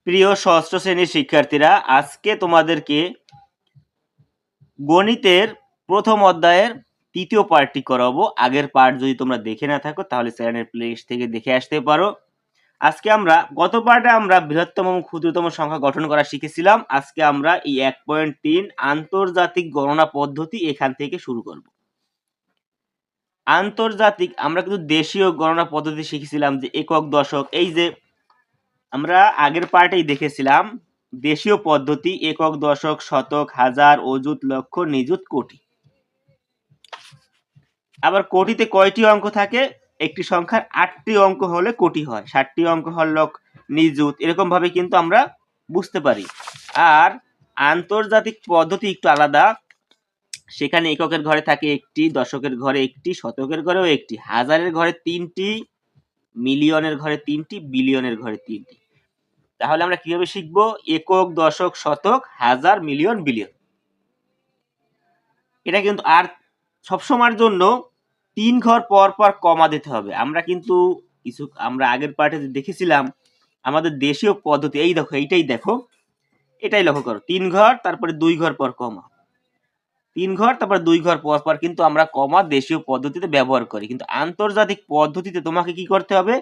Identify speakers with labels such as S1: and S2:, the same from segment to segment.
S1: প্রিয় ষষ্ঠ শ্রেণীর শিক্ষার্থীরা, আজকে তোমাদেরকে গণিতের প্রথম অধ্যায়ের তৃতীয় পার্টটি করাবো। আগের পার্ট যদি তোমরা দেখে না থাকো তাহলে চ্যানেলের প্লেলিস্ট থেকে দেখে আসতে পারো। আজকে আমরা গত পার্টে আমরা বৃহত্তম এবং ক্ষুদ্রতম সংখ্যা গঠন করা শিখেছিলাম। আজকে আমরা এই 1.3 আন্তর্জাতিক গণনা পদ্ধতি এখান থেকে শুরু করব। আন্তর্জাতিক আমরা কিন্তু দেশীয় গণনা পদ্ধতি শিখেছিলাম, যে একক, দশক। এই যে আমরা আগের পার্টেই দেখেছিলাম দেশীয় পদ্ধতি, একক, দশক, শতক, হাজার, অযুত, লক্ষ, নিযুত, কোটি। আবার কোটিতে কয়টি অঙ্ক থাকে? একটি সংখ্যার 8টি অঙ্ক হলে কোটি হয়, 60টি অঙ্ক হলে লক্ষ, নিযুত। এরকম ভাবে কিন্তু আমরা বুঝতে পারি। আর আন্তর্জাতিক পদ্ধতি একটু আলাদা। সেখানে এককের ঘরে থাকে একটি, দশকের ঘরে একটি, শতকের ঘরেও একটি, হাজারের ঘরে 3টি, মিলিয়নের ঘরে 3টি, বিলিয়নের ঘরে 3টি। তাহলে আমরা কিভাবে শিখবো? একক, দশক, শতক, হাজার, মিলিয়ন, বিলিয়ন। এটা কিন্তু আর সবসময়ের জন্য 3 ঘর পর পর কমা দিতে হবে। আমরা আগের পার্টে দেখেছিলাম আমাদের দেশীয় পদ্ধতি। এই দেখো, এটাই লক্ষ্য করো। 3 ঘর তারপরে 2 ঘর পর কমা, 3 ঘর তারপর 2 ঘর পর পর কিন্তু আমরা কমা দেশীয় পদ্ধতিতে ব্যবহার করি। কিন্তু আন্তর্জাতিক পদ্ধতিতে তোমাকে কি করতে হবে?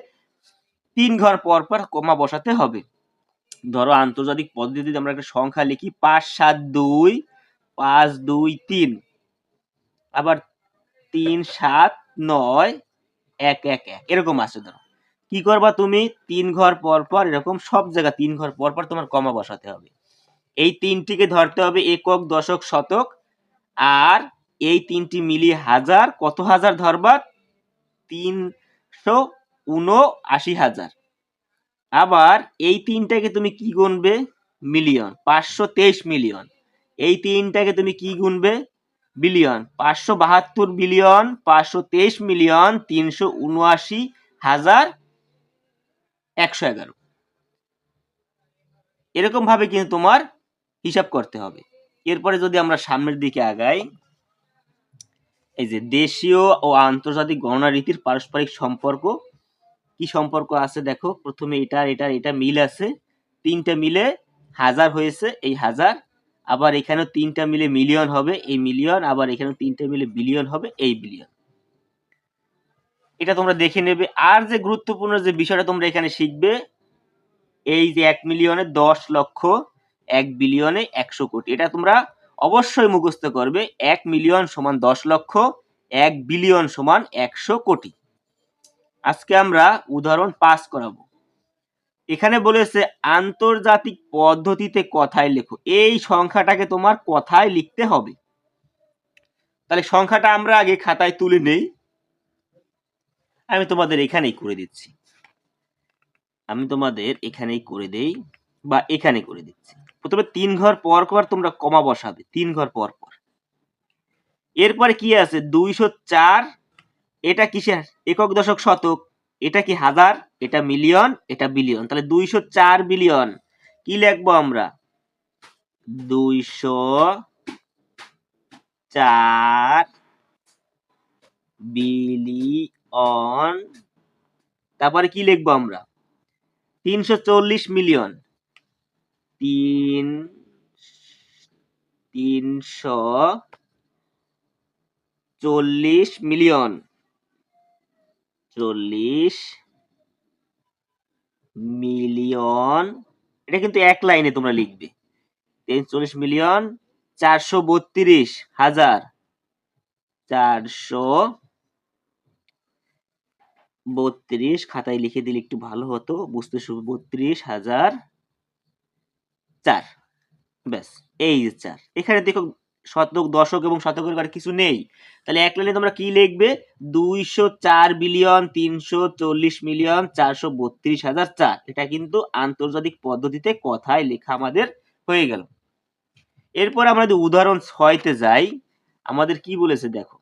S1: 3 ঘর পর পর কমা বসাতে হবে। ধরো আন্তর্জাতিক পদ্ধতিতে আমরা একটা সংখ্যা লিখি 5 7 2 5 2 3, আবার 3 7 9 1 1 1, এরকম আছে। ধরো কি করবা তুমি? 3 ঘর পর পর এরকম সব জায়গা 3 ঘর পর পর তোমার কমা বসাতে হবে। এই তিনটিকে ধরতে হবে একক, দশক, শতক। আর এই তিনটি মিলিয়ে হাজার। কত হাজার ধরবা? 379,000। আবার এই তিনটাকে তুমি কি গুনবে? Million, 523 million. এই তিনটাকে তুমি কি গুনবে? Billion, 572 billion, 523 million, 379,111। এরকম ভাবে কিন্তু তোমার হিসাব করতে হবে। এরপরে যদি আমরা সামনের দিকে আগাই, এই যে দেশীয় ও আন্তর্জাতিক গণনা রীতির পারস্পরিক সম্পর্ক, কি সম্পর্ক আছে দেখো। প্রথমে এটা মিল আছে, 3টা মিলে হাজার হয়েছে, এই হাজার। আবার এখানেও 3টা মিলে মিলিয়ন হবে, এই মিলিয়ন। আবার এখানেও 3টা মিলে বিলিয়ন হবে, এই বিলিয়ন। এটা তোমরা দেখে নেবে। আর যে গুরুত্বপূর্ণ যে বিষয়টা তোমরা এখানে শিখবে, এই যে 1 মিলিয়নে 10 লক্ষ, 1 বিলিয়নে 100 কোটি। এটা তোমরা অবশ্যই মুখস্থ করবে। 1 মিলিয়ন সমান 10 লক্ষ, 1 বিলিয়ন সমান 100 কোটি। আজকে আমরা উদাহরণ 5 করাবো। এখানে বলেছে আন্তর্জাতিক পদ্ধতিতে কথায় লেখো। এই সংখ্যাটাকে তোমার কথায় লিখতে হবে। তাহলে সংখ্যাটা আমরা আগে খাতায় তুলে নেই। আমি তোমাদের এখানেই করে দিচ্ছি, বা এখানে করে দিচ্ছি। প্রথমে 3 ঘর পর পর তোমরা কমা বসাবে, 3 ঘর পর পর। এরপরে কি আছে? 204। এটা কিসের? একক, দশক, শতক। এটা কি? হাজার। এটা মিলিয়ন, এটা বিলিয়ন। তাহলে 204 বিলিয়ন। কি লিখবো আমরা? 204 বিলিয়ন। তারপরে কি লিখবো আমরা? 340 মিলিয়ন। 340 million, 40 million. এটা কিন্তু এক লাইনে তোমরা লিখবে। 340 মিলিয়ন, 432 হাজার, 432। খাতায় লিখে দিলে একটু ভালো হতো, বুঝতে 32,004। ব্যাস, এই যে 4। এখানে দেখো শতক, দশক এবং শতকের ঘরে কিছু নেই। তাহলে এক লাইনে তোমরা কি লিখবে? 204 বিলিয়ন, 340 মিলিয়ন, 432,004। এটা কিন্তু আন্তর্জাতিক পদ্ধতিতে কথায় লেখা আমাদের হয়ে গেল। এরপর আমরা যদি উদাহরণ 6তে যাই, আমাদের কি বলেছে দেখো।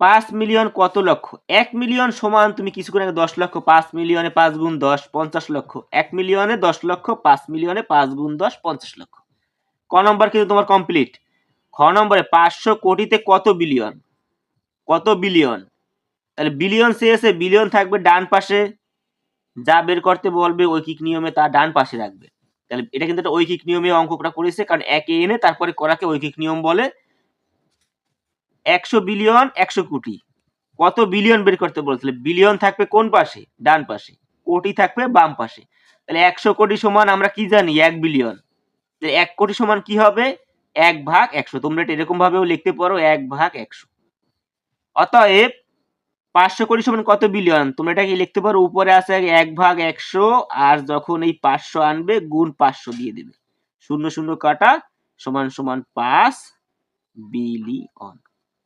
S1: 5 মিলিয়ন কত লক্ষ? 1 মিলিয়ন সমান, তুমি কিছুক্ষণ আগে 10 লক্ষ, 5 মিলিয়নে 5 গুণ 10 50 লক্ষ। 1 মিলিয়নে 10 লক্ষ, 5 মিলিয়নে 5 গুণ 10 50 লক্ষ। ক নম্বর কিন্তু তোমার কমপ্লিট। খ নম্বরে 500 কোটিতে কত বিলিয়ন? কত বিলিয়ন? তাহলে বিলিয়ন চেয়েছে, বিলিয়ন থাকবে ডান পাশে। যা বের করতে বলবে ঐকিক নিয়মে তা ডান পাশে রাখবে। তাহলে এটা কিন্তু একটা ঐকিক নিয়মে অঙ্কটা করেছে, কারণ একে এনে তারপরে করাকে ঐকিক নিয়ম বলে। 100 বিলিয়ন 100 কোটি, কত বিলিয়ন বের করতে বলছিল? বিলিয়ন থাকবে কোন পাশে? ডান পাশে। কোটি থাকবে বাম পাশে। তাহলে 100 কোটি সমান আমরা কি জানি? 1 বিলিয়ন। তাহলে 1 কোটি সমান কি হবে? 1/100। তোমরা এটা এরকম ভাবেও লিখতে পারো, 1/100। অতএব 500 কোটি সমান কত বিলিয়ন? তোমরা এটাকে লিখতে পারো, উপরে আছে 1/100, আর যখন এই 500 আনবে গুণ 500 দিয়ে দেবে, শূন্য শূন্য কাটা, সমান সমান 5 বিলিয়ন।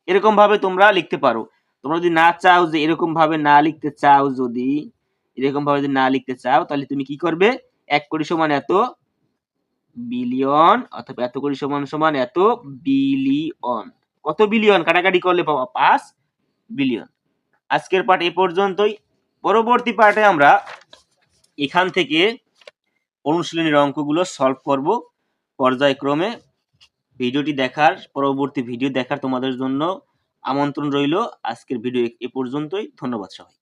S1: এরকম ভাবে তোমরা লিখতে পারো। তোমরা যদি না চাও, যে এরকম ভাবে না লিখতে চাও, যদি এরকম ভাবে যদি না লিখতে চাও, তাহলে তুমি কি করবে? 1 কোটি সমান এত বিলিয়ন, অথবা এত কোটি সমান সমান এত বিলিয়ন। কত বিলিয়ন কাটাকাটি করলে পাবা? 5 বিলিয়ন। আজকের পাঠ এই পর্যন্তই। পরবর্তী পাঠে আমরা এখান থেকে অনুশীলনীর অঙ্কগুলো সলভ করব পর্যায়ক্রমে। ভিডিওটি দেখার, পরবর্তী ভিডিও দেখার তোমাদের জন্য আমন্ত্রণ রইল। আজকের ভিডিও এ পর্যন্তই। ধন্যবাদ সবাই।